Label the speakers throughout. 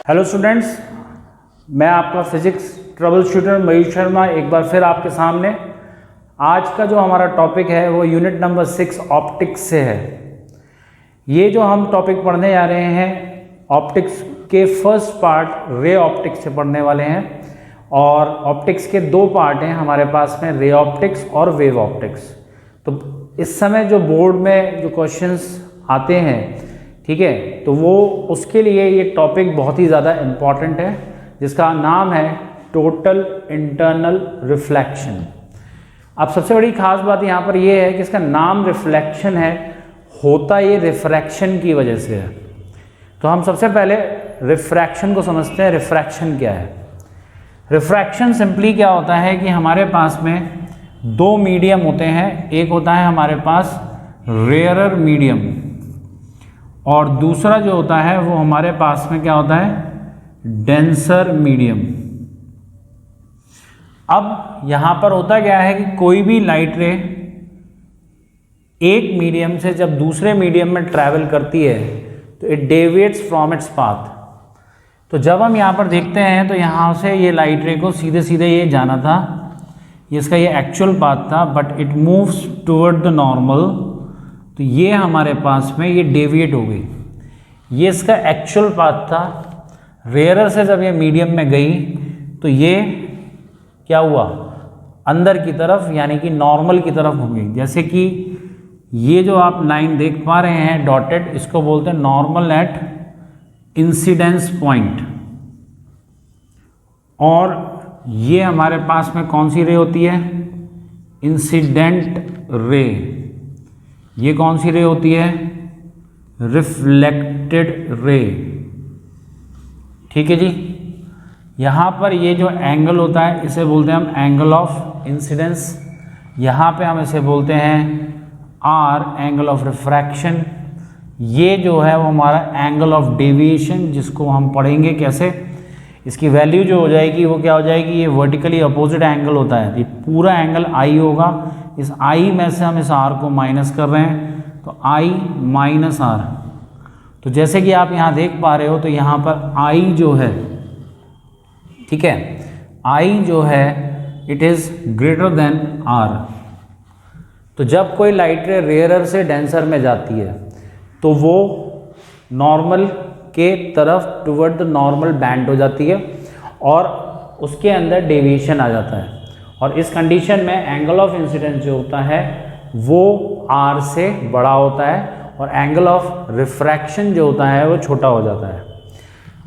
Speaker 1: Hello students, मैं आपका physics trouble shooter मयूर शर्मा एक बार फिर आपके सामने। आज का जो हमारा टॉपिक है वो यूनिट नंबर 6 ऑप्टिक्स से है। ये जो हम टॉपिक पढ़ने जा रहे हैं ऑप्टिक्स के फर्स्ट पार्ट रे ऑप्टिक्स से पढ़ने वाले हैं। और ऑप्टिक्स के दो पार्ट हैं हमारे पास में, रे ऑप्टिक्स और वेव ऑप्टिक्स। तो इस समय जो बोर्ड में जो क्वेश्चंस आते हैं, ठीक है, तो वो उसके लिए ये टॉपिक बहुत ही ज़्यादा इम्पॉर्टेंट है, जिसका नाम है टोटल इंटरनल रिफ्लेक्शन। अब सबसे बड़ी खास बात यहाँ पर ये है कि इसका नाम रिफ्लेक्शन है, होता ये रिफ्रैक्शन की वजह से है। तो हम सबसे पहले रिफ्रैक्शन को समझते हैं। रिफ्रैक्शन क्या है? रिफ्रैक्शन सिंपली क्या होता है कि हमारे पास में दो मीडियम होते हैं। एक होता है हमारे पास रेयरर मीडियम और दूसरा जो होता है वो हमारे पास में क्या होता है, डेंसर मीडियम। अब यहाँ पर होता क्या है कि कोई भी लाइट रे एक मीडियम से जब दूसरे मीडियम में ट्रैवल करती है तो it deviates from its path. तो जब हम यहाँ पर देखते हैं तो यहाँ से ये लाइट रे को सीधे सीधे ये जाना था, ये इसका ये एक्चुअल पाथ था, but it moves toward the normal. तो ये हमारे पास में ये डेविएट हो गई, ये इसका एक्चुअल पाथ था। रेयरर से जब ये मीडियम में गई तो ये क्या हुआ, अंदर की तरफ यानी कि नॉर्मल की तरफ हो गई। जैसे कि ये जो आप लाइन देख पा रहे हैं डॉटेड, इसको बोलते हैं नॉर्मल एट इंसिडेंस पॉइंट। और ये हमारे पास में कौन सी रे होती है, इंसिडेंट रे। ये कौन सी रे होती है, रिफ्लेक्टेड रे। ठीक है जी। यहाँ पर ये जो एंगल होता है इसे बोलते हैं हम एंगल ऑफ इंसिडेंस। यहाँ पे हम इसे बोलते हैं आर, एंगल ऑफ रिफ्रैक्शन। ये जो है वो हमारा एंगल ऑफ डेविएशन, जिसको हम पढ़ेंगे कैसे। इसकी वैल्यू जो हो जाएगी वो क्या हो जाएगी, ये वर्टिकली अपोजिट एंगल होता है, ये पूरा एंगल आई होगा। इस आई में से हम इस आर को माइनस कर रहे हैं तो आई माइनस आर। तो जैसे कि आप यहाँ देख पा रहे हो तो यहाँ पर आई जो है, ठीक है, आई जो है it is greater than R. तो जब कोई लाइट रे रेयरर से डेंसर में जाती है तो वो नॉर्मल के तरफ टुवर्ड द नॉर्मल बैंड हो जाती है और उसके अंदर डेविएशन आ जाता है। और इस कंडीशन में एंगल ऑफ इंसिडेंस जो होता है वो आर से बड़ा होता है और एंगल ऑफ रिफ्रैक्शन जो होता है वो छोटा हो जाता है।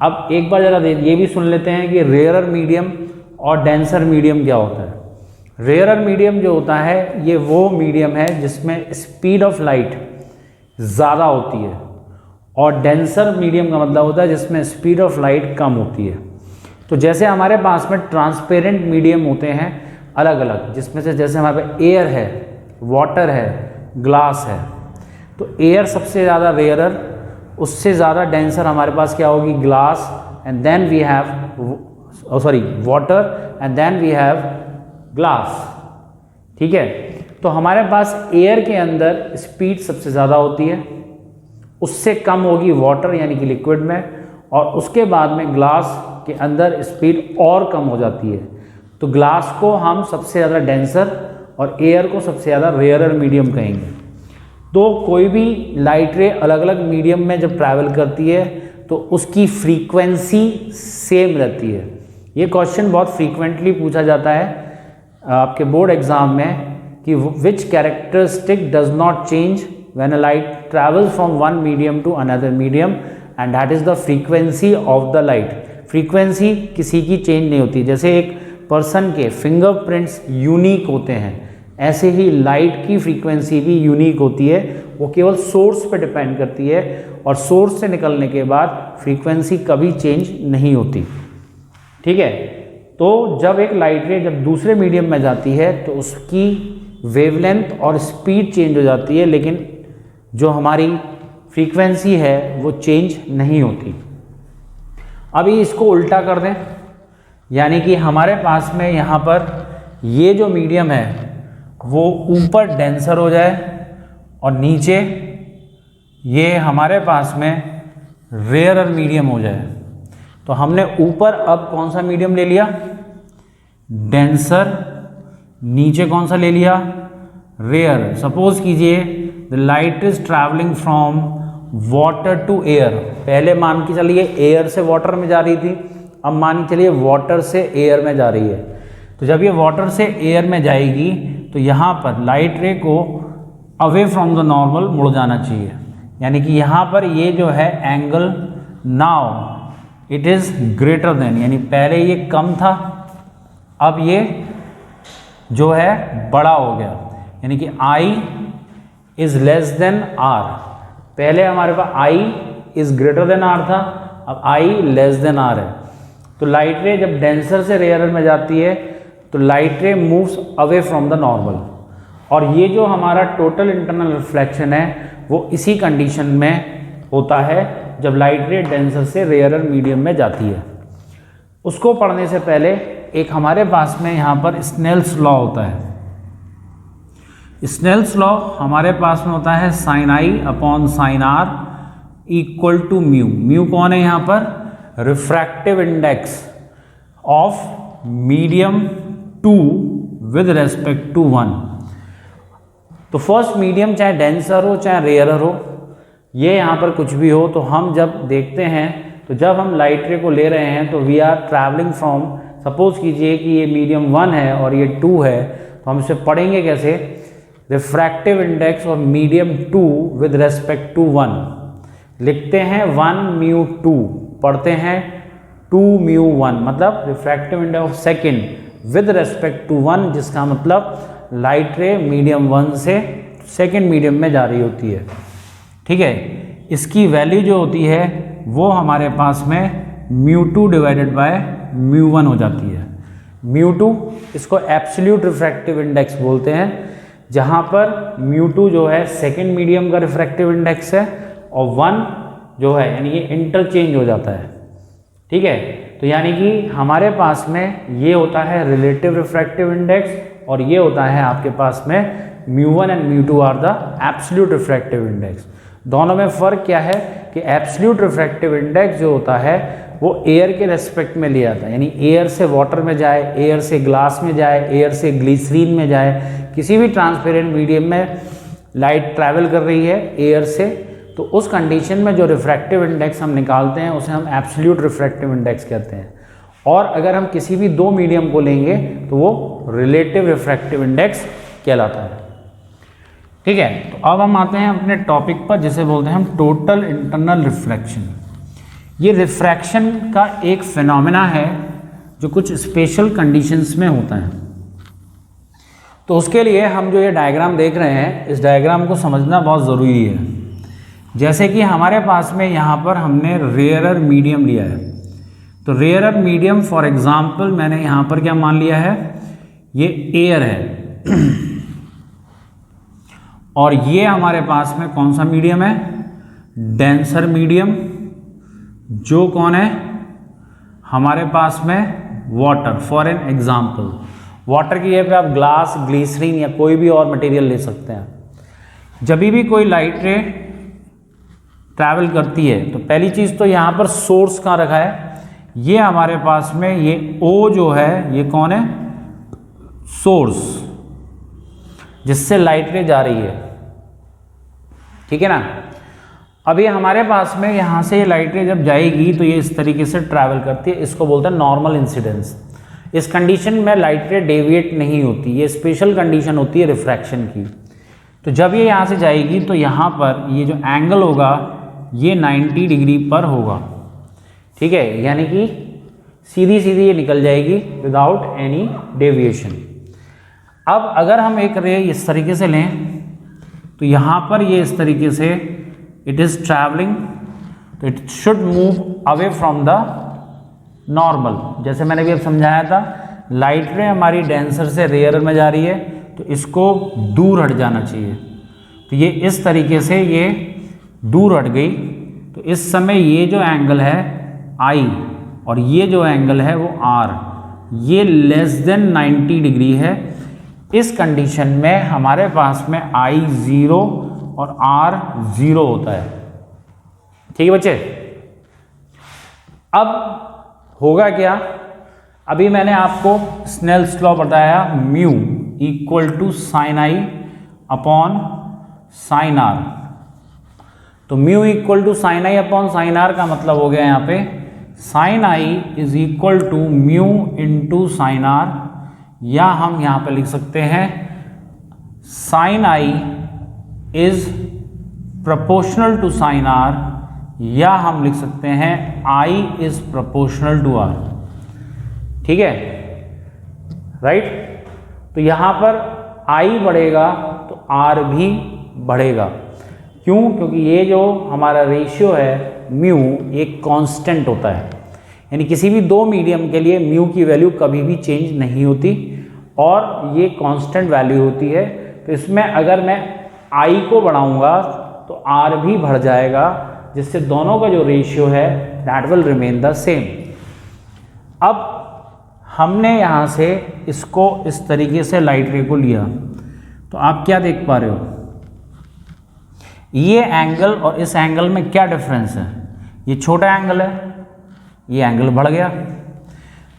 Speaker 1: अब एक बार ज़रा ये भी सुन लेते हैं कि रेयरर मीडियम और डेंसर मीडियम क्या होता है। रेयरर मीडियम जो होता है ये वो मीडियम है जिसमें स्पीड ऑफ लाइट ज़्यादा होती है, और डेंसर मीडियम का मतलब होता है जिसमें स्पीड ऑफ लाइट कम होती है। तो जैसे हमारे पास में ट्रांसपेरेंट मीडियम होते हैं अलग अलग, जिसमें से जैसे हमारे पास एयर है, वाटर है, ग्लास है। तो एयर सबसे ज़्यादा रेयरर, उससे ज़्यादा डेंसर हमारे पास क्या होगी, glass, and then we have water, and then we have glass. ठीक है। तो हमारे पास एयर के अंदर स्पीड सबसे ज़्यादा होती है, उससे कम होगी वाटर यानी कि लिक्विड में, और उसके बाद में ग्लास के अंदर स्पीड और कम हो जाती है। तो ग्लास को हम सबसे ज़्यादा डेंसर और एयर को सबसे ज़्यादा रेयरर मीडियम कहेंगे। तो कोई भी लाइट रे अलग अलग मीडियम में जब ट्रैवल करती है तो उसकी फ्रीक्वेंसी सेम रहती है। ये क्वेश्चन बहुत फ्रीक्वेंटली पूछा जाता है आपके बोर्ड एग्जाम में कि which characteristic does not change when a light travels from one medium to another medium, and that is the frequency of the light. Frequency किसी की चेंज नहीं होती। जैसे एक पर्सन के फिंगरप्रिंट्स यूनिक होते हैं, ऐसे ही लाइट की फ्रीक्वेंसी भी यूनिक होती है। वो केवल सोर्स पे डिपेंड करती है और सोर्स से निकलने के बाद फ्रीक्वेंसी कभी चेंज नहीं होती। ठीक है। तो जब एक लाइट रे जब दूसरे मीडियम में जाती है तो उसकी वेवलेंथ और स्पीड चेंज हो जाती है, लेकिन जो हमारी फ्रीक्वेंसी है वो चेंज नहीं होती। अभी इसको उल्टा कर दें, यानी कि हमारे पास में यहाँ पर ये जो मीडियम है वो ऊपर डेंसर हो जाए और नीचे ये हमारे पास में रेयरर मीडियम हो जाए। तो हमने ऊपर अब कौन सा मीडियम ले लिया, डेंसर, नीचे कौन सा ले लिया, रेयर। सपोज कीजिए the light is travelling from water to air, पहले मान के चलिए एयर से वाटर में जा रही थी, अब मान के चलिए वाटर से एयर में जा रही है। तो जब ये वाटर से एयर में जाएगी तो यहाँ पर लाइट रे को अवे फ्रॉम द नॉर्मल मुड़ जाना चाहिए, यानी कि यहाँ पर ये जो है angle now it is greater then, यानी पहले ये कम था अब ये जो है बड़ा हो गया, यानी कि I is less than R। पहले हमारे पास I is greater than R था, अब I लेस देन R है। तो लाइट रे जब डेंसर से रेयर में जाती है तो लाइट रे moves away from the normal, और ये जो हमारा टोटल इंटरनल रिफ्लेक्शन है वो इसी कंडीशन में होता है जब लाइट रे डेंसर से रेयरर मीडियम में जाती है। उसको पढ़ने से पहले एक हमारे पास में यहाँ पर स्नेल्स लॉ होता है। स्नेल्स लॉ हमारे पास में होता है sine I upon sine R are to to. Mu mu है यहाँ पर, refractive index of medium 2 with respect to 1। तो फर्स्ट मीडियम चाहे डेंसर हो चाहे रेयरर हो, ये यहाँ पर कुछ भी हो, तो हम जब देखते हैं तो जब हम लाइट रे को ले रहे हैं तो we are travelling from, suppose कीजिए कि ये मीडियम 1 है और ये 2 है, तो हम इसे पढ़ेंगे कैसे, refractive index of medium 2 with respect to 1। लिखते हैं 1 म्यू 2, पढ़ते हैं 2 म्यू 1, मतलब refractive index of second with respect to 1, जिसका मतलब लाइट रे मीडियम 1 से सेकेंड मीडियम में जा रही होती है। ठीक है, इसकी वैल्यू जो होती है वो हमारे पास में म्यू 2 डिवाइडेड बाय म्यू 1 हो जाती है। म्यू 2 इसको एब्सोल्यूट रिफ्रैक्टिव इंडेक्स बोलते हैं, जहाँ पर म्यू 2 जो है सेकेंड मीडियम का रिफ्रैक्टिव इंडेक्स है और 1 जो है यानी ये इंटरचेंज हो जाता है। ठीक है, तो यानी कि हमारे पास में ये होता है रिलेटिव रिफ्रैक्टिव इंडेक्स और ये होता है आपके पास में mu 1 and mu 2 are the absolute refractive index. दोनों में फ़र्क क्या है कि एब्सोल्यूट रिफ्रैक्टिव इंडेक्स जो होता है वो एयर के रेस्पेक्ट में लिया जाता है, यानी एयर से वाटर में जाए, एयर से ग्लास में जाए, एयर से ग्लिसरीन में जाए, किसी भी ट्रांसपेरेंट मीडियम में लाइट ट्रैवल कर रही है एयर से, तो उस कंडीशन में जो रिफ्रैक्टिव इंडेक्स हम निकालते हैं उसे हम एब्सोल्यूट रिफ्रैक्टिव इंडेक्स कहते हैं। और अगर हम किसी भी दो मीडियम को लेंगे तो वो रिलेटिव रिफ्रैक्टिव इंडेक्स कहलाता है। ठीक है, तो अब हम आते हैं अपने टॉपिक पर जिसे बोलते हैं हम टोटल इंटरनल रिफ्लेक्शन। ये रिफ्रैक्शन का एक फिनोमेना है जो कुछ स्पेशल कंडीशंस में होता है। तो उसके लिए हम जो ये डायग्राम देख रहे हैं, इस डायग्राम को समझना बहुत ज़रूरी है। जैसे कि हमारे पास में यहाँ पर हमने रेयरर मीडियम लिया है, तो रेयरर मीडियम फॉर एग्जांपल मैंने यहाँ पर क्या मान लिया है, ये एयर है और ये हमारे पास में कौन सा मीडियम है, डेंसर मीडियम, जो कौन है हमारे पास में water. For an example water की जगह पे आप ग्लास, ग्लिसरीन या कोई भी और मटेरियल ले सकते हैं। जब भी कोई लाइट रे ट्रैवल करती है तो पहली चीज़ तो यहाँ पर सोर्स कहाँ रखा है, ये हमारे पास में ये O जो है ये कौन है, सोर्स, जिससे लाइट रे जा रही है। ठीक है ना। अब ये हमारे पास में यहाँ से ये लाइट रे जब जाएगी तो ये इस तरीके से ट्रैवल करती है, इसको बोलते हैं नॉर्मल इंसिडेंस। इस कंडीशन में लाइट रे डेविएट नहीं होती, ये स्पेशल कंडीशन होती है रिफ्रैक्शन की। तो जब ये यहाँ से जाएगी तो यहाँ पर ये जो एंगल होगा ये 90 डिग्री पर होगा। ठीक है, यानी कि सीधी सीधी ये निकल जाएगी विदाउट एनी डेविएशन। अब अगर हम एक रे इस तरीके से लें तो यहाँ पर ये इस तरीके से इट इज़ ट्रैवलिंग, तो it should move away from the normal. जैसे मैंने भी अब समझाया था, लाइट रे हमारी डेंसर से रेयर में जा रही है तो इसको दूर हट जाना चाहिए। तो ये इस तरीके से ये दूर हट गई, तो इस समय ये जो एंगल है I और ये जो एंगल है वो R, ये लेस देन 90 डिग्री है। इस कंडीशन में हमारे पास में I 0 और R 0 होता है। ठीक है बच्चे। अब होगा क्या, अभी मैंने आपको स्नेल्स लॉ बताया, mu equal to sine I upon sine r. तो mu equal to sine I upon sine r का मतलब हो गया यहाँ पे sine i is equal to mu into sine r, या हम यहाँ पे लिख सकते हैं sine i is proportional to sine r, या हम लिख सकते हैं i is proportional to r. ठीक है, राइट। तो यहाँ पर आई बढ़ेगा तो आर भी बढ़ेगा। क्यों? क्योंकि ये जो हमारा रेशियो है म्यू एक कांस्टेंट होता है, यानी किसी भी दो मीडियम के लिए म्यू की वैल्यू कभी भी चेंज नहीं होती और ये कांस्टेंट वैल्यू होती है। तो इसमें अगर मैं आई को बढ़ाऊंगा तो आर भी बढ़ जाएगा, जिससे दोनों का जो रेशियो है that will remain the same. अब हमने यहाँ से इसको इस तरीके से लाइट रे को लिया, तो आप क्या देख पा रहे हो, ये एंगल और इस एंगल में क्या डिफरेंस है, ये छोटा एंगल है, ये एंगल बढ़ गया।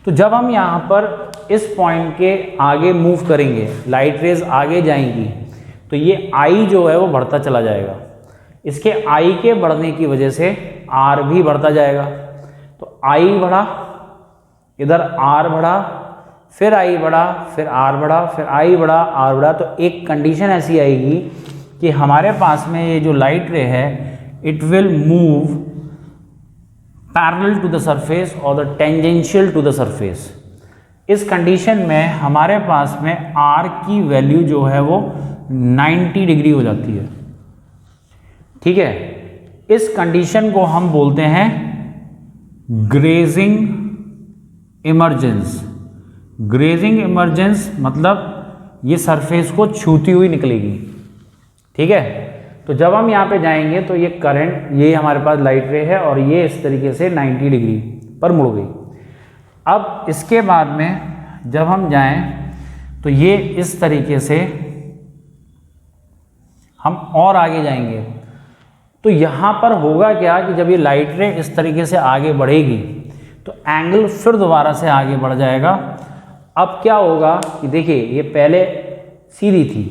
Speaker 1: तो जब हम यहाँ पर इस पॉइंट के आगे मूव करेंगे, लाइट रेज आगे जाएंगी, तो ये आई जो है वो बढ़ता चला जाएगा। इसके आई के बढ़ने की वजह से आर भी बढ़ता जाएगा। तो आई बढ़ा, इधर आर बढ़ा, फिर आई बढ़ा, फिर आर बढ़ा, फिर आई बढ़ा, आर बढ़ा। तो एक कंडीशन ऐसी आएगी कि हमारे पास में ये जो लाइट रे है it will move parallel to the surface और the tangential to the surface. इस कंडीशन में हमारे पास में आर की वैल्यू जो है वो 90 डिग्री हो जाती है। ठीक है, इस कंडीशन को हम बोलते हैं ग्रेजिंग इमर्जेंस। ग्रेजिंग इमर्जेंस मतलब ये सरफेस को छूती हुई निकलेगी। ठीक है, तो जब हम यहाँ पे जाएंगे तो ये करंट, ये हमारे पास लाइट रे है और ये इस तरीके से 90 डिग्री पर मुड़ गई। अब इसके बाद में जब हम जाएं तो ये इस तरीके से हम और आगे जाएंगे, तो यहाँ पर होगा क्या कि जब ये लाइट रे इस तरीके से आगे बढ़ेगी तो एंगल फिर दोबारा से आगे बढ़ जाएगा। अब क्या होगा कि देखिए ये पहले सीधी थी,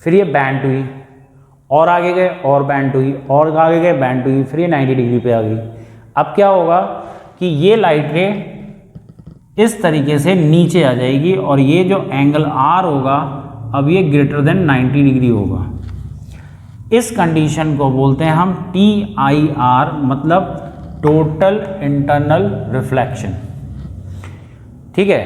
Speaker 1: फिर ये बैंड हुई, और आगे गए और बैंड हुई, और आगे गए बैंड हुई, फिर ये 90 डिग्री पे आ गई। अब क्या होगा कि ये लाइट रे इस तरीके से नीचे आ जाएगी और ये जो एंगल आर होगा अब ये ग्रेटर देन 90 डिग्री होगा। इस कंडीशन को बोलते हैं हम TIR, मतलब टोटल इंटरनल रिफ्लेक्शन। ठीक है,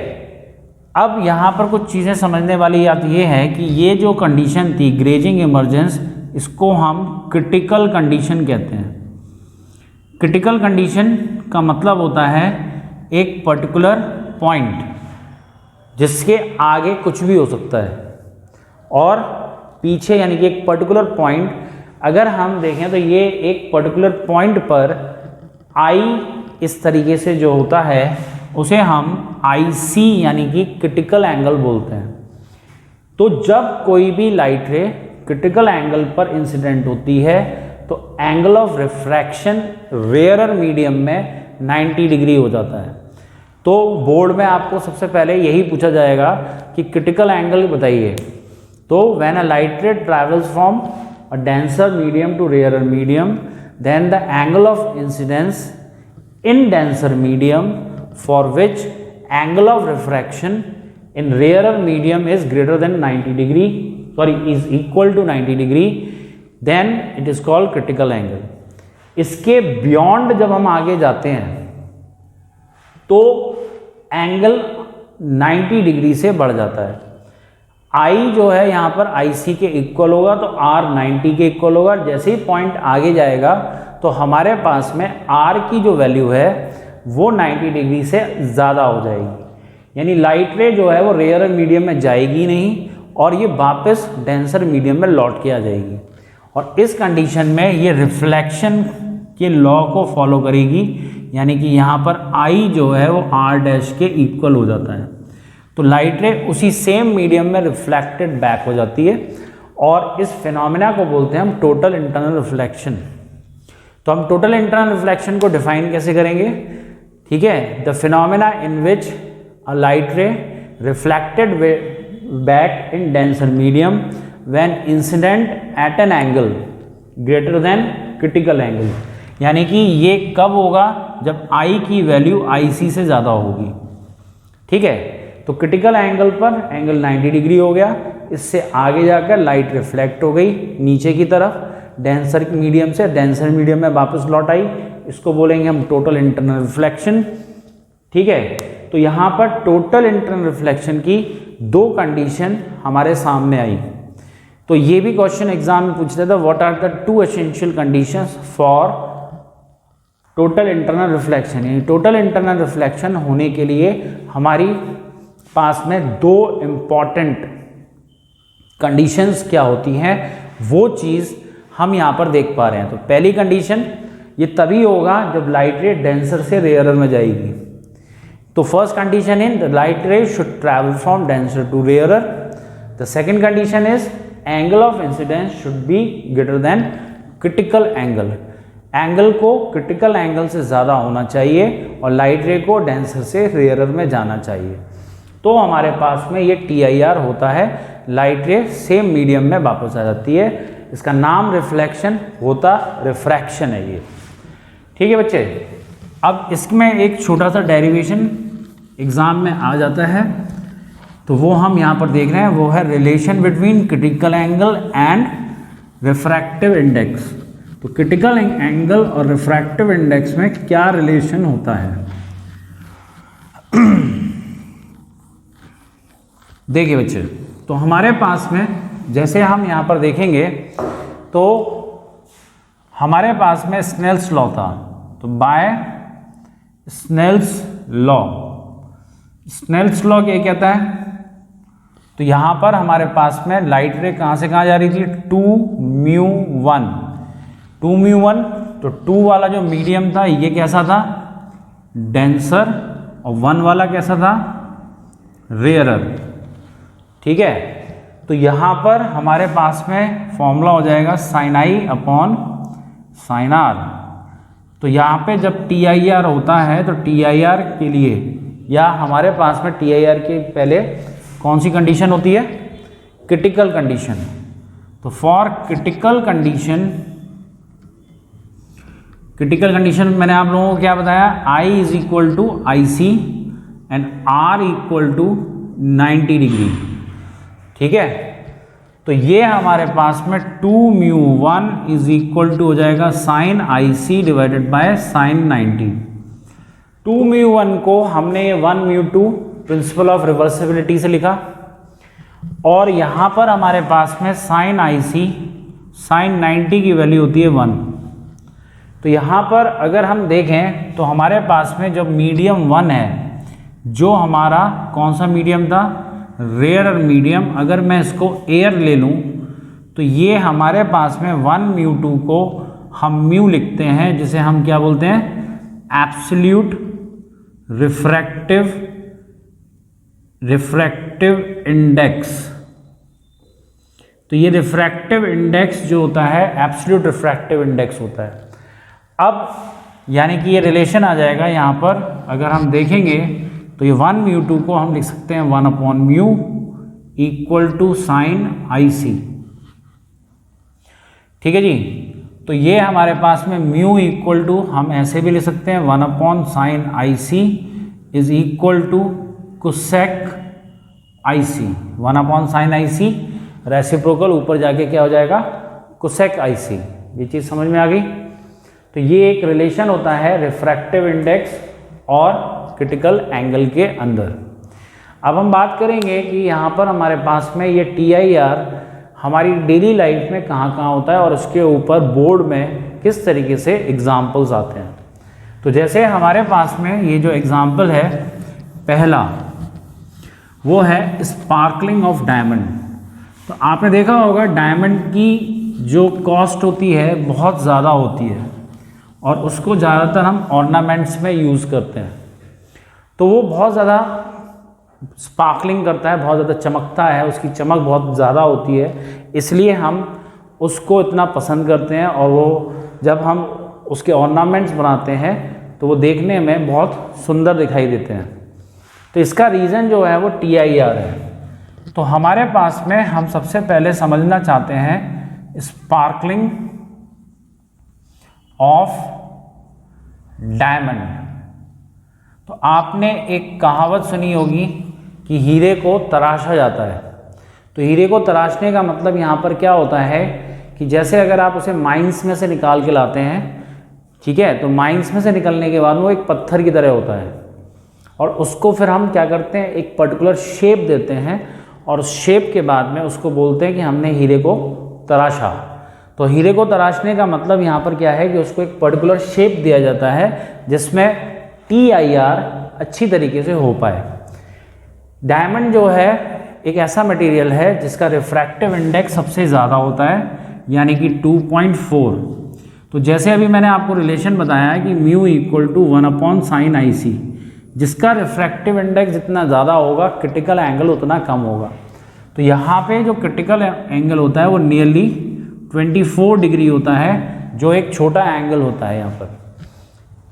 Speaker 1: अब यहाँ पर कुछ चीज़ें समझने वाली बात ये है कि ये जो कंडीशन थी ग्रेजिंग इमर्जेंस, इसको हम क्रिटिकल कंडीशन कहते हैं। क्रिटिकल कंडीशन का मतलब होता है एक पर्टिकुलर पॉइंट जिसके आगे कुछ भी हो सकता है और पीछे, यानी कि एक पर्टिकुलर पॉइंट अगर हम देखें तो ये एक पर्टिकुलर पॉइंट पर आई इस तरीके से जो होता है उसे हम IC यानी कि क्रिटिकल एंगल बोलते हैं। तो जब कोई भी लाइट रे क्रिटिकल एंगल पर इंसिडेंट होती है तो angle of refraction rarer medium में 90 डिग्री हो जाता है। तो बोर्ड में आपको सबसे पहले यही पूछा जाएगा कि क्रिटिकल एंगल बताइए। तो when a light ray travels from a denser medium to rarer medium, then the angle of incidence in denser medium for which angle of refraction in rarer medium is greater than 90 degree, sorry, is equal to 90 degree, then it is called critical angle. इसके beyond जब हम आगे जाते हैं तो angle 90 degree से बढ़ जाता है। I जो है यहाँ पर IC के इक्वल होगा तो R 90 के इक्वल होगा। जैसे ही पॉइंट आगे जाएगा तो हमारे पास में R की जो वैल्यू है वो 90 डिग्री से ज़्यादा हो जाएगी, यानी लाइट रे जो है वो रेयर मीडियम में जाएगी नहीं और ये वापस डेंसर मीडियम में लौट के आ जाएगी। और इस कंडीशन में ये रिफ्लेक्शन के लॉ को फॉलो करेगी, यानी कि यहाँ पर I जो है वो R डैश के इक्वल हो जाता है। तो लाइट रे उसी सेम मीडियम में रिफ्लेक्टेड बैक हो जाती है और इस फिनोमेना को बोलते हैं हम टोटल इंटरनल रिफ्लेक्शन। तो हम टोटल इंटरनल रिफ्लेक्शन को डिफाइन कैसे करेंगे? ठीक है, the phenomena in which a light रे reflected back in denser medium when incident at an angle greater than critical angle. यानी कि ये कब होगा, जब आई की वैल्यू आई सी से ज़्यादा होगी। ठीक है, तो क्रिटिकल एंगल पर एंगल 90 डिग्री हो गया, इससे आगे जाकर लाइट रिफ्लेक्ट हो गई नीचे की तरफ डेंसर मीडियम से, डेंसर मीडियम में वापस लौट आई, इसको बोलेंगे हम टोटल इंटरनल रिफ्लेक्शन। ठीक है, तो यहाँ पर टोटल इंटरनल रिफ्लेक्शन की दो कंडीशन हमारे सामने आई। तो ये भी क्वेश्चन एग्जाम में पूछता था, what are the two essential conditions for total internal reflection. यानी टोटल इंटरनल रिफ्लेक्शन होने के लिए हमारी पास में दो इम्पॉर्टेंट कंडीशंस क्या होती हैं, वो चीज़ हम यहाँ पर देख पा रहे हैं। तो पहली कंडीशन, ये तभी होगा जब लाइट रे डेंसर से रेयरर में जाएगी। तो first condition in the light ray should travel from denser to rarer. The second condition is angle of incidence should be greater than critical angle. Angle को क्रिटिकल एंगल से ज़्यादा होना चाहिए और लाइट रे को डेंसर से रेयरर में जाना चाहिए। तो हमारे पास में ये TIR होता है, लाइट रे सेम मीडियम में वापस आ जाती है। इसका नाम रिफ्लेक्शन होता, रिफ्रैक्शन है ये। ठीक है बच्चे, अब इसमें एक छोटा सा डेरिवेशन एग्ज़ाम में आ जाता है, तो वो हम यहाँ पर देख रहे हैं, वो है relation between critical angle and refractive index. तो क्रिटिकल एंगल और रिफ्रैक्टिव इंडेक्स में क्या रिलेशन होता है। देखिए बच्चे, तो हमारे पास में जैसे हम यहाँ पर देखेंगे तो हमारे पास में स्नेल्स लॉ था। तो by Snell's law, Snell's law क्या कहता है, तो यहाँ पर हमारे पास में लाइट रे कहाँ से कहाँ जा रही थी, 2μ1, 2μ1। तो 2 वाला जो मीडियम था ये कैसा था, डेंसर, और 1 वाला कैसा था, रेयरर। ठीक है, तो यहाँ पर हमारे पास में फॉर्मूला हो जाएगा sin I upon sin R। तो यहाँ पे जब TIR होता है तो TIR के लिए, या हमारे पास में TIR के पहले कौन सी कंडीशन होती है, क्रिटिकल कंडीशन। तो for critical condition, critical condition मैंने आप लोगों को क्या बताया, I is equal to IC and R equal to 90 degree. ठीक है, तो ये हमारे पास में 2μ1 इज इक्वल टू हो जाएगा sin IC divided by sin 90। 2μ1 को हमने 1μ2 प्रिंसिपल ऑफ रिवर्सिबिलिटी से लिखा, और यहाँ पर हमारे पास में sin IC sin 90 की वैल्यू होती है 1। तो यहाँ पर अगर हम देखें तो हमारे पास में जब मीडियम 1 है, जो हमारा कौन सा मीडियम था, रेयरर मीडियम, अगर मैं इसको एयर ले लूँ तो ये हमारे पास में 1μ2 को हम म्यू लिखते हैं, जिसे हम क्या बोलते हैं, एब्सोल्यूट रिफ्रैक्टिव इंडेक्स। तो ये रिफ्रैक्टिव इंडेक्स जो होता है एब्सोल्यूट रिफ्रैक्टिव इंडेक्स होता है। अब यानी कि ये रिलेशन आ जाएगा यहाँ पर, अगर हम देखेंगे तो ये 1μ2 को हम लिख सकते हैं 1/μ इक्वल टू sin IC। ठीक है जी, तो ये हमारे पास में म्यू इक्वल टू हम ऐसे भी लिख सकते हैं 1/sin IC is equal to cosec IC। 1/sin IC reciprocal ऊपर जाके क्या हो जाएगा, कोसेक IC। ये चीज़ समझ में आ गई। तो ये एक रिलेशन होता है रिफ्रैक्टिव इंडेक्स और क्रिटिकल एंगल के अंदर। अब हम बात करेंगे कि यहाँ पर हमारे पास में ये TIR हमारी डेली लाइफ में कहाँ कहाँ होता है और उसके ऊपर बोर्ड में किस तरीके से एग्जाम्पल्स आते हैं। तो जैसे हमारे पास में ये जो एग्जाम्पल है पहला, वो है स्पार्कलिंग ऑफ डायमंड। तो आपने देखा होगा डायमंड की जो कॉस्ट होती है बहुत ज़्यादा होती है, और उसको ज़्यादातर हम ऑर्नामेंट्स में यूज़ करते हैं। तो वो बहुत ज़्यादा स्पार्कलिंग करता है, बहुत ज़्यादा चमकता है, उसकी चमक बहुत ज़्यादा होती है, इसलिए हम उसको इतना पसंद करते हैं। और वो जब हम उसके ऑर्नामेंट्स बनाते हैं तो वो देखने में बहुत सुंदर दिखाई देते हैं। तो इसका रीज़न जो है वो TIR है। तो हमारे पास में हम सबसे पहले समझना चाहते हैं स्पार्कलिंग ऑफ डायमंड। तो आपने एक कहावत सुनी होगी कि हीरे को तराशा जाता है। तो हीरे को तराशने का मतलब यहाँ पर क्या होता है कि जैसे अगर आप उसे माइंस में से निकाल के लाते हैं, ठीक है, तो माइंस में से निकलने के बाद वो एक पत्थर की तरह होता है और उसको फिर हम क्या करते हैं, एक पर्टिकुलर शेप देते हैं और उस शेप के बाद में उसको बोलते हैं कि हमने हीरे को तराशा। तो हीरे को तराशने का मतलब यहाँ पर क्या है कि उसको एक पर्टिकुलर शेप दिया जाता है जिसमें TIR अच्छी तरीके से हो पाए। डायमंड जो है एक ऐसा मटेरियल है जिसका रिफ्रैक्टिव इंडेक्स सबसे ज़्यादा होता है, यानी कि 2.4। तो जैसे अभी मैंने आपको रिलेशन बताया है कि μ = 1/sin IC, जिसका रिफ्रैक्टिव इंडेक्स जितना ज़्यादा होगा क्रिटिकल एंगल उतना कम होगा। तो यहाँ पे जो क्रिटिकल एंगल होता है वो नियरली 24 डिग्री होता है, जो एक छोटा एंगल होता है यहाँ पर।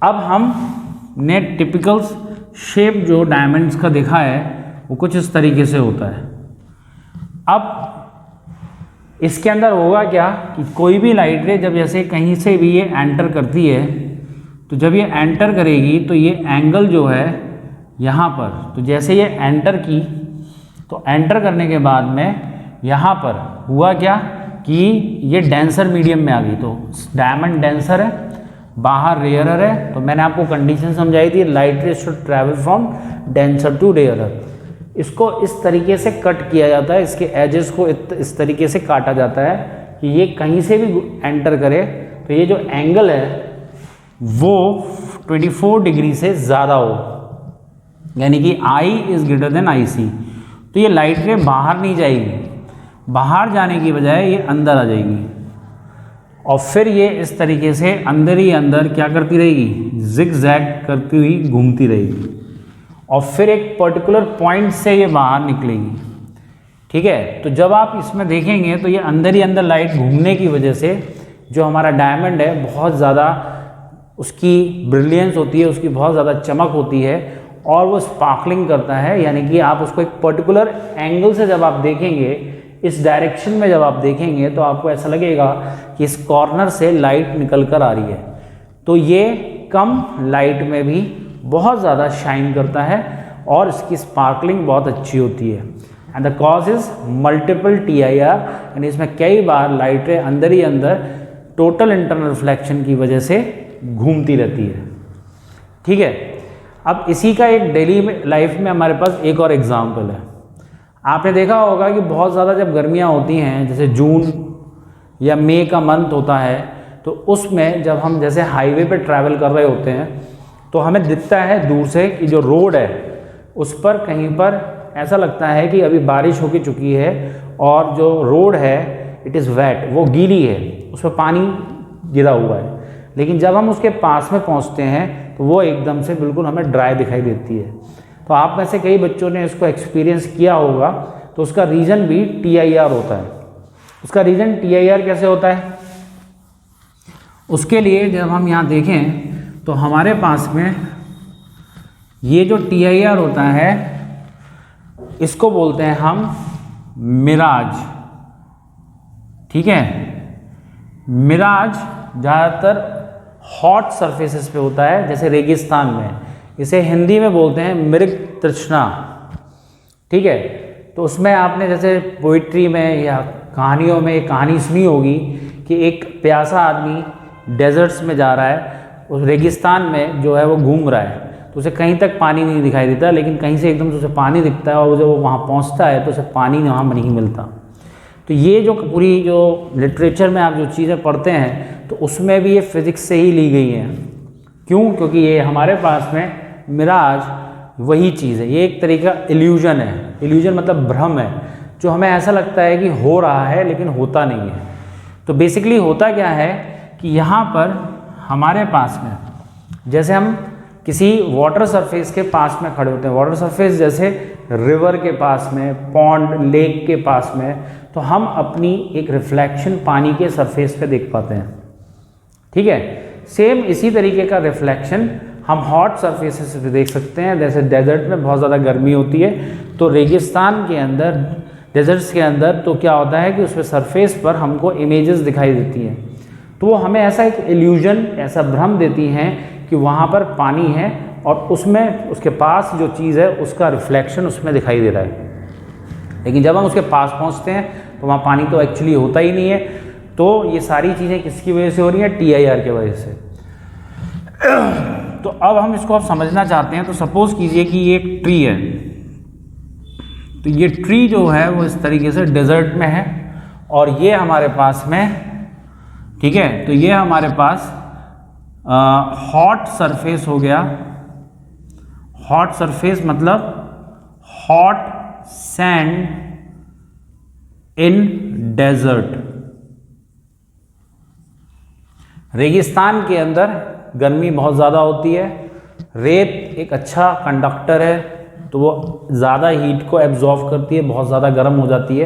Speaker 1: अब हमने टिपिकल शेप जो डायमंड्स का देखा है वो कुछ इस तरीके से होता है। अब इसके अंदर होगा क्या कि कोई भी लाइट रे जब जैसे कहीं से भी ये एंटर करती है, तो जब ये एंटर करेगी तो ये एंगल जो है यहाँ पर, तो जैसे ये एंटर की तो एंटर करने के बाद में यहाँ पर हुआ क्या कि ये डेंसर मीडियम में आ गई। तो डायमंड डेंसर है, बाहर रेयरर है। तो मैंने आपको कंडीशन समझाई थी, light ray should travel from denser to rarer. इसको इस तरीके से कट किया जाता है, इसके एजेस को इस तरीके से काटा जाता है कि ये कहीं से भी एंटर करे तो ये जो एंगल है वो 24 डिग्री से ज़्यादा हो, यानी कि I is greater then IC। तो ये लाइट रे बाहर नहीं जाएगी, बाहर जाने की बजाय ये अंदर आ जाएगी और फिर ये इस तरीके से अंदर ही अंदर क्या करती रहेगी, जिग जैग करती हुई घूमती रहेगी और फिर एक पर्टिकुलर पॉइंट से ये बाहर निकलेगी। ठीक है, तो जब आप इसमें देखेंगे तो ये अंदर ही अंदर लाइट घूमने की वजह से जो हमारा डायमंड है बहुत ज़्यादा उसकी ब्रिलियंस होती है, उसकी बहुत ज़्यादा चमक होती है और वो स्पार्कलिंग करता है। यानी कि आप उसको एक पर्टिकुलर एंगल से जब आप देखेंगे, इस डायरेक्शन में जब आप देखेंगे तो आपको ऐसा लगेगा कि इस कॉर्नर से लाइट निकल कर आ रही है। तो ये कम लाइट में भी बहुत ज़्यादा शाइन करता है और इसकी स्पार्कलिंग बहुत अच्छी होती है। And the cause is multiple TIR, यानी इसमें कई बार लाइट रे अंदर ही अंदर टोटल इंटरनल रिफ्लेक्शन की वजह से घूमती रहती है। ठीक है, अब इसी का एक डेली लाइफ में हमारे पास एक और एग्जाम्पल है। आपने देखा होगा कि बहुत ज़्यादा जब गर्मियाँ होती हैं, जैसे जून या मई का मंथ होता है, तो उसमें जब हम जैसे हाईवे पे ट्रैवल कर रहे होते हैं तो हमें दिखता है दूर से कि जो रोड है उस पर कहीं पर ऐसा लगता है कि अभी बारिश हो चुकी है और जो रोड है इट इज़ वेट, वो गीली है, उस पर पानी गिरा हुआ है। लेकिन जब हम उसके पास में पहुंचते हैं तो वो एकदम से बिल्कुल हमें ड्राई दिखाई देती है। तो आप में से कई बच्चों ने इसको एक्सपीरियंस किया होगा। तो उसका रीज़न भी TIR होता है। उसका रीज़न TIR कैसे होता है, उसके लिए जब हम यहाँ देखें तो हमारे पास में ये जो TIR होता है इसको बोलते हैं हम मिराज। ठीक है, मिराज ज़्यादातर हॉट सरफेसेस पे होता है, जैसे रेगिस्तान में। इसे हिंदी में बोलते हैं मृग तृष्णा। ठीक है, तो उसमें आपने जैसे पोइट्री में या कहानियों में एक कहानी सुनी होगी कि एक प्यासा आदमी डेजर्ट्स में जा रहा है, उस रेगिस्तान में जो है वो घूम रहा है, तो उसे कहीं तक पानी नहीं दिखाई देता, लेकिन कहीं से एकदम से उसे पानी दिखता है और जब वो वहाँ पहुँचता है तो उसे पानी वहाँ नहीं मिलता। तो ये जो पूरी जो लिटरेचर में आप जो चीज़ें पढ़ते हैं तो उसमें भी ये फिज़िक्स से ही ली गई हैं। क्यों? क्योंकि ये हमारे पास में मिराज वही चीज़ है, ये एक तरीके का इल्यूजन है। इल्यूजन मतलब भ्रम है, जो हमें ऐसा लगता है कि हो रहा है लेकिन होता नहीं है। तो बेसिकली होता क्या है कि यहाँ पर हमारे पास में जैसे हम किसी वाटर सरफेस के पास में खड़े होते हैं, वाटर सरफेस जैसे रिवर के पास में, पॉन्ड, लेक के पास में, तो हम अपनी एक रिफ्लेक्शन पानी के सरफेस पे देख पाते हैं। ठीक है, सेम इसी तरीके का रिफ्लेक्शन हम हॉट सरफेसेस पे देख सकते हैं, जैसे डेजर्ट में बहुत ज़्यादा गर्मी होती है, तो रेगिस्तान के अंदर, डेजर्ट्स के अंदर तो क्या होता है कि उसमें सरफेस पर हमको इमेजेस दिखाई देती हैं, तो वो हमें ऐसा एक इल्यूजन, ऐसा भ्रम देती हैं कि वहाँ पर पानी है और उसमें उसके पास जो चीज़ है उसका रिफ्लेक्शन उसमें दिखाई दे रहा है। लेकिन जब हम उसके पास पहुँचते हैं तो वहाँ पानी तो एक्चुअली होता ही नहीं है। तो ये सारी चीज़ें किसकी वजह से हो रही हैं? TIR की वजह से। तो अब हम इसको अब समझना चाहते हैं। तो सपोज कीजिए कि ये एक ट्री है, तो ये ट्री जो है वो इस तरीके से डेजर्ट में है और ये हमारे पास में, ठीक है, तो ये हमारे पास हॉट सरफेस हो गया। हॉट सरफेस मतलब हॉट सैंड इन डेजर्ट। रेगिस्तान के अंदर गर्मी बहुत ज़्यादा होती है, रेत एक अच्छा कंडक्टर है तो वो ज़्यादा हीट को एब्जॉर्व करती है, बहुत ज़्यादा गर्म हो जाती है।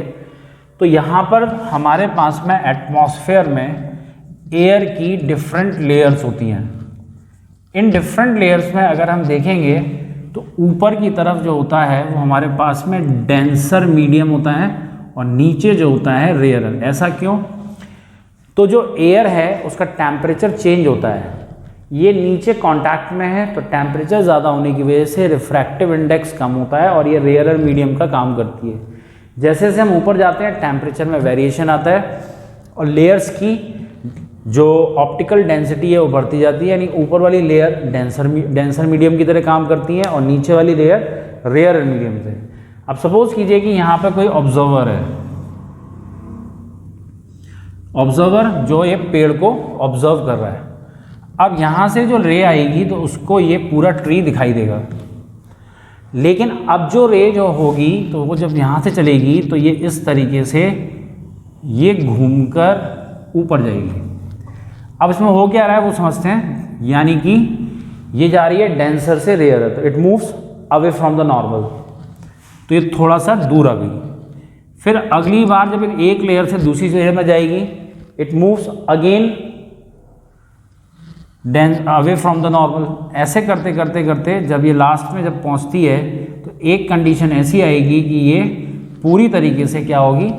Speaker 1: तो यहाँ पर हमारे पास में एटमॉस्फेयर में एयर की डिफरेंट लेयर्स होती हैं। इन डिफरेंट लेयर्स में अगर हम देखेंगे तो ऊपर की तरफ जो होता है वो हमारे पास में डेंसर मीडियम होता है और नीचे जो होता है रेयरर। ऐसा क्यों? तो जो एयर है उसका टेम्परेचर चेंज होता है, ये नीचे कांटेक्ट में है तो टेम्परेचर ज़्यादा होने की वजह से रिफ्रैक्टिव इंडेक्स कम होता है और ये रेयरर मीडियम का काम करती है। जैसे जैसे हम ऊपर जाते हैं टेम्परेचर में वेरिएशन आता है और लेयर्स की जो ऑप्टिकल डेंसिटी है वो बढ़ती जाती है, यानी ऊपर वाली लेयर डेंसर मीडियम की तरह काम करती है और नीचे वाली लेयर रेयर मीडियम से। अब सपोज कीजिए कि यहाँ पर कोई ऑब्जर्वर है, ऑब्जर्वर जो एक पेड़ को ऑब्जर्व कर रहा है। अब यहाँ से जो रे आएगी तो उसको ये पूरा ट्री दिखाई देगा, लेकिन अब जो रे जो होगी तो वो जब यहाँ से चलेगी तो ये इस तरीके से ये घूमकर ऊपर जाएगी। अब इसमें हो क्या रहा है वो समझते हैं, यानी कि ये जा रही है डेंसर से रेयर, तो it moves away from the normal, तो ये थोड़ा सा दूर आ गई। फिर अगली बार जब एक लेयर से दूसरी लेयर में जाएगी, it moves again away from the normal. ऐसे करते करते करते जब ये लास्ट में जब पहुंचती है तो एक कंडीशन ऐसी आएगी कि ये पूरी तरीके से क्या होगी,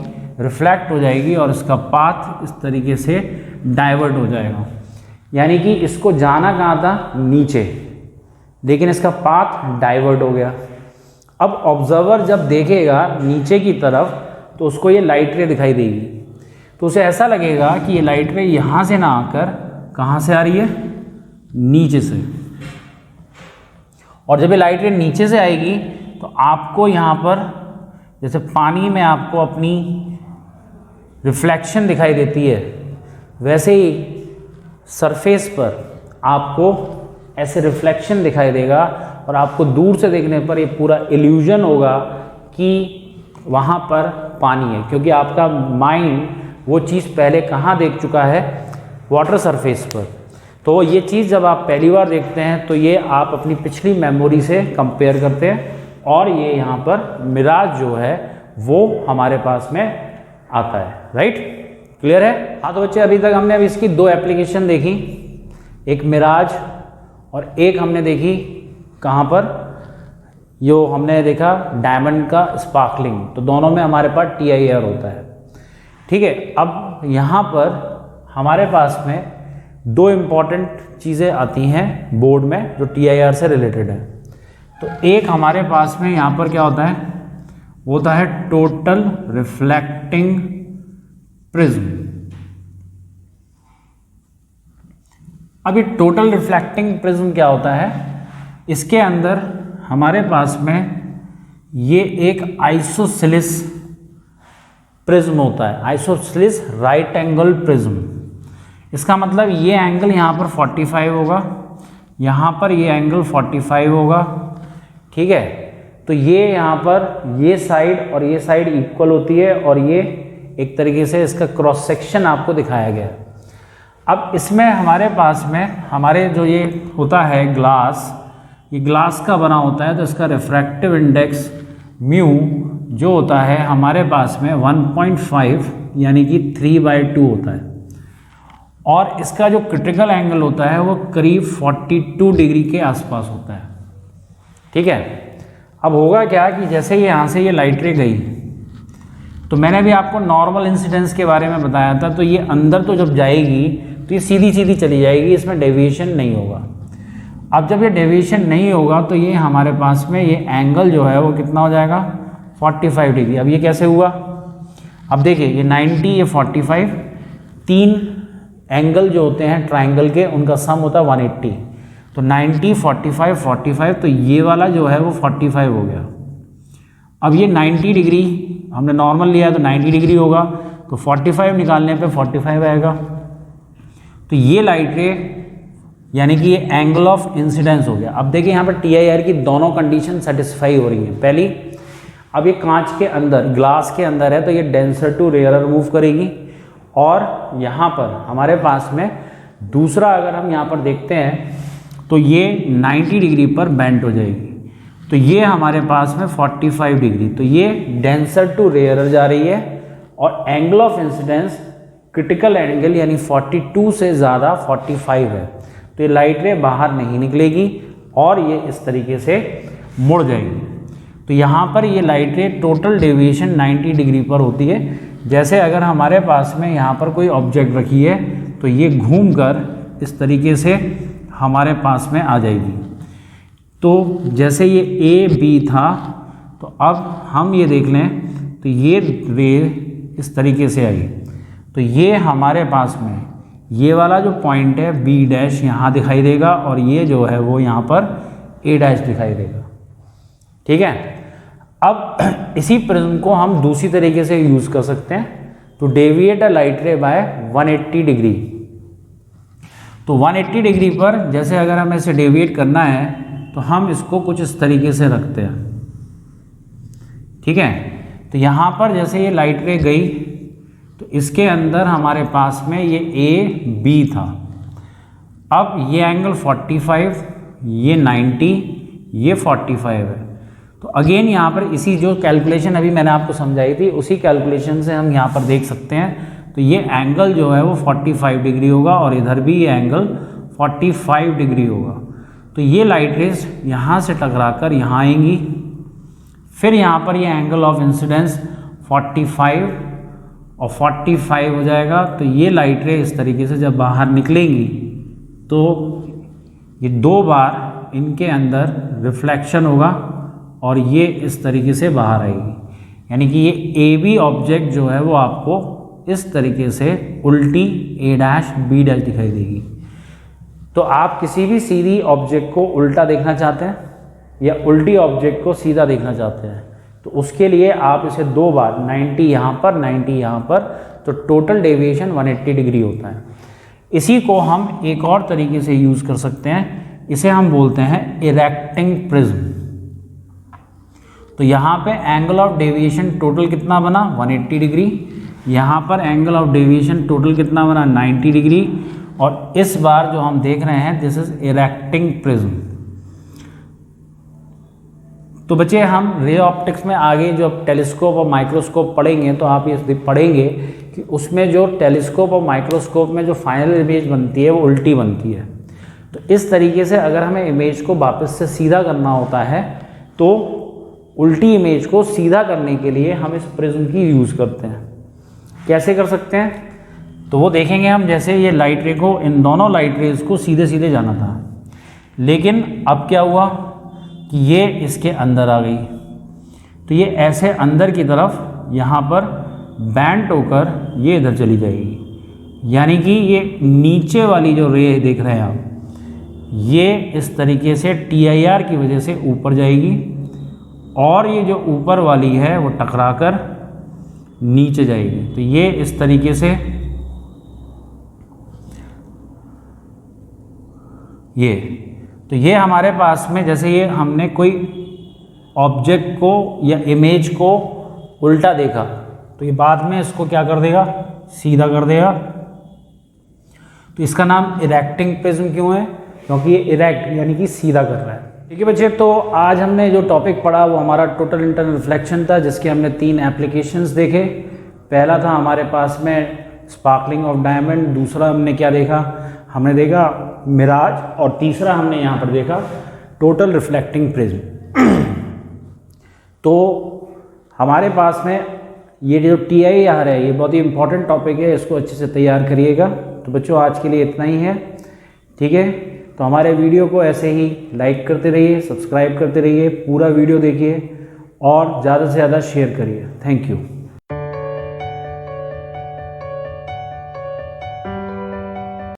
Speaker 1: रिफ्लेक्ट हो जाएगी और इसका पाथ इस तरीके से डाइवर्ट हो जाएगा। यानी कि इसको जाना कहाँ था? नीचे, लेकिन इसका पाथ डाइवर्ट हो गया। अब ऑब्जर्वर जब देखेगा नीचे की तरफ तो उसको ये लाइट रे दिखाई देगी, तो उसे ऐसा लगेगा कि ये लाइट रे यहाँ से ना आकर कहाँ से आ रही है? नीचे से। और जब ये लाइट रे नीचे से आएगी तो आपको यहाँ पर जैसे पानी में आपको अपनी रिफ्लेक्शन दिखाई देती है, वैसे ही सरफेस पर आपको ऐसे रिफ्लेक्शन दिखाई देगा और आपको दूर से देखने पर ये पूरा इल्यूजन होगा कि वहाँ पर पानी है, क्योंकि आपका माइंड वो चीज़ पहले कहाँ देख चुका है? वाटर सरफेस पर। तो ये चीज़ जब आप पहली बार देखते हैं तो ये आप अपनी पिछली मेमोरी से कंपेयर करते हैं और ये यहाँ पर मिराज जो है वो हमारे पास में आता है। राइट, क्लियर है? हाँ, तो बच्चे अभी तक हमने अभी इसकी दो एप्लीकेशन देखी, एक मिराज और एक हमने देखी कहाँ पर, यो हमने देखा डायमंड का स्पार्कलिंग। तो दोनों में हमारे पास TIR होता है। ठीक है, अब यहाँ पर हमारे पास में दो इम्पॉर्टेंट चीज़ें आती हैं बोर्ड में जो TIR से रिलेटेड है। तो एक हमारे पास में यहाँ पर क्या होता है, वो होता है टोटल रिफ्लेक्टिंग प्रिज्म। अब ये टोटल रिफ्लेक्टिंग प्रिज्म क्या होता है? इसके अंदर हमारे पास में ये एक आइसोसेलेस प्रिज्म होता है, आइसोसेलेस राइट एंगल प्रिज्म। इसका मतलब ये एंगल यहाँ पर 45 होगा, यहाँ पर ये एंगल 45 होगा। ठीक है, तो ये यहाँ पर ये साइड और ये साइड इक्वल होती है और ये एक तरीके से इसका क्रॉस सेक्शन आपको दिखाया गया है। अब इसमें हमारे पास में हमारे जो ये होता है ग्लास, ये ग्लास का बना होता है, तो इसका रिफ्रैक्टिव इंडेक्स म्यू जो होता है हमारे पास में 1.5 यानी कि 3/2 होता है। और इसका जो क्रिटिकल एंगल होता है वो करीब 42 डिग्री के आसपास होता है। ठीक है, अब होगा क्या कि जैसे यहाँ से ये लाइट रे गई, तो मैंने भी आपको नॉर्मल इंसिडेंस के बारे में बताया था, तो ये अंदर तो जब जाएगी तो ये सीधी सीधी चली जाएगी, इसमें डेविएशन नहीं होगा। अब जब ये डेविएशन नहीं होगा तो ये हमारे पास में ये एंगल जो है वो कितना हो जाएगा, 45 डिग्री। अब ये कैसे हुआ, अब देखिए ये 90, ये 45, तीन एंगल जो होते हैं ट्राइंगल के उनका सम होता है 180, तो 90, 45, 45, तो ये वाला जो है वो 45 हो गया। अब ये 90 डिग्री हमने नॉर्मल लिया तो 90 डिग्री होगा, तो 45 निकालने पे 45 आएगा। तो ये लाइट रे यानी कि ये एंगल ऑफ इंसिडेंस हो गया। अब देखिए यहाँ पर TIR की दोनों कंडीशन सेटिस्फाई हो रही है। पहली, अब ये कांच के अंदर, ग्लास के अंदर है, तो ये डेंसर टू रेयरर मूव करेगी, और यहाँ पर हमारे पास में दूसरा अगर हम यहाँ पर देखते हैं तो ये 90 डिग्री पर बेंट हो जाएगी, तो ये हमारे पास में 45 डिग्री, तो ये डेंसर टू रेयरर जा रही है, और angle of incidence critical angle यानी 42 से ज़्यादा 45 है, तो ये लाइट रे बाहर नहीं निकलेगी और ये इस तरीके से मुड़ जाएगी। तो यहाँ पर ये लाइट रे टोटल डेविएशन 90 डिग्री पर होती है। जैसे अगर हमारे पास में यहाँ पर कोई ऑब्जेक्ट रखी है तो ये घूमकर इस तरीके से हमारे पास में आ जाएगी। तो जैसे ये A B था, तो अब हम ये देख लें तो ये रे इस तरीके से आई, तो ये हमारे पास में ये वाला जो पॉइंट है B' यहाँ दिखाई देगा, और ये जो है वो यहाँ पर A' दिखाई देगा। ठीक है, अब इसी प्रिज्म को हम दूसरी तरीके से यूज़ कर सकते हैं, तो डेविएट अ लाइट रे बाय 180 डिग्री। तो 180 डिग्री पर जैसे अगर हमें इसे डेविएट करना है तो हम इसको कुछ इस तरीके से रखते हैं। ठीक है, तो यहाँ पर जैसे ये लाइट रे गई तो इसके अंदर हमारे पास में ये A B था। अब ये एंगल 45, ये 90, ये 45 है। तो अगेन यहाँ पर इसी जो कैलकुलेशन अभी मैंने आपको समझाई थी उसी कैलकुलेशन से हम यहाँ पर देख सकते हैं, तो ये एंगल जो है वो 45 डिग्री होगा, और इधर भी ये एंगल 45 डिग्री होगा। तो ये लाइट रेज यहाँ से टकराकर यहाँ आएंगी, फिर यहाँ पर ये एंगल ऑफ इंसिडेंस 45 और 45 हो जाएगा। तो ये लाइट रे इस तरीके से जब बाहर निकलेंगी तो ये दो बार इनके अंदर रिफ्लेक्शन होगा और ये इस तरीके से बाहर आएगी, यानी कि ये AB ऑब्जेक्ट जो है वो आपको इस तरीके से उल्टी A' B' दिखाई देगी। तो आप किसी भी सीधी ऑब्जेक्ट को उल्टा देखना चाहते हैं या उल्टी ऑब्जेक्ट को सीधा देखना चाहते हैं, तो उसके लिए आप इसे दो बार 90 यहाँ पर 90 यहाँ पर, तो टोटल डेविएशन 180 डिग्री होता है। इसी को हम एक और तरीके से यूज़ कर सकते हैं, इसे हम बोलते हैं इरेक्टिंग प्रिज्म। तो यहाँ पे एंगल ऑफ डेविएशन टोटल कितना बना 180 डिग्री, यहाँ पर एंगल ऑफ डेविएशन टोटल कितना बना 90 डिग्री, और इस बार जो हम देख रहे हैं दिस इज इरेक्टिंग प्रिज्म। तो बच्चे हम रे ऑप्टिक्स में आगे जो टेलीस्कोप और माइक्रोस्कोप पढ़ेंगे तो आप ये पढ़ेंगे कि उसमें जो टेलीस्कोप और माइक्रोस्कोप में जो फाइनल इमेज बनती है वो उल्टी बनती है। तो इस तरीके से अगर हमें इमेज को वापस से सीधा करना होता है तो उल्टी इमेज को सीधा करने के लिए हम इस प्रिज्म की यूज़ करते हैं। कैसे कर सकते हैं तो वो देखेंगे हम। जैसे ये लाइट रे को, इन दोनों लाइट रेज को सीधे सीधे जाना था, लेकिन अब क्या हुआ कि ये इसके अंदर आ गई, तो ये ऐसे अंदर की तरफ यहाँ पर बैंट होकर ये इधर चली जाएगी, यानी कि ये नीचे वाली जो रे देख रहे हैं आप, ये इस तरीके से TIR की वजह से ऊपर जाएगी, और ये जो ऊपर वाली है वो टकराकर नीचे जाएगी। तो ये इस तरीके से तो ये हमारे पास में जैसे ये हमने कोई ऑब्जेक्ट को या इमेज को उल्टा देखा तो ये बाद में इसको क्या कर देगा, सीधा कर देगा। तो इसका नाम इरेक्टिंग प्रिज्म क्यों है, क्योंकि ये इरेक्ट यानी कि सीधा कर रहा है। ठीक है बच्चे, तो आज हमने जो टॉपिक पढ़ा वो हमारा टोटल इंटरनल रिफ्लेक्शन था, जिसके हमने 3 एप्लीकेशंस देखे। पहला था हमारे पास में स्पार्कलिंग ऑफ डायमंड, दूसरा हमने क्या देखा, हमने देखा मिराज, और तीसरा हमने यहाँ पर देखा टोटल रिफ्लेक्टिंग प्रिज्म। तो हमारे पास में ये जो TIR है ये बहुत ही इंपॉर्टेंट टॉपिक है, इसको अच्छे से तैयार करिएगा। तो बच्चों आज के लिए इतना ही है, ठीक है। तो हमारे वीडियो को ऐसे ही लाइक करते रहिए, सब्सक्राइब करते रहिए, पूरा वीडियो देखिए और ज़्यादा से ज़्यादा शेयर करिए। Thank you.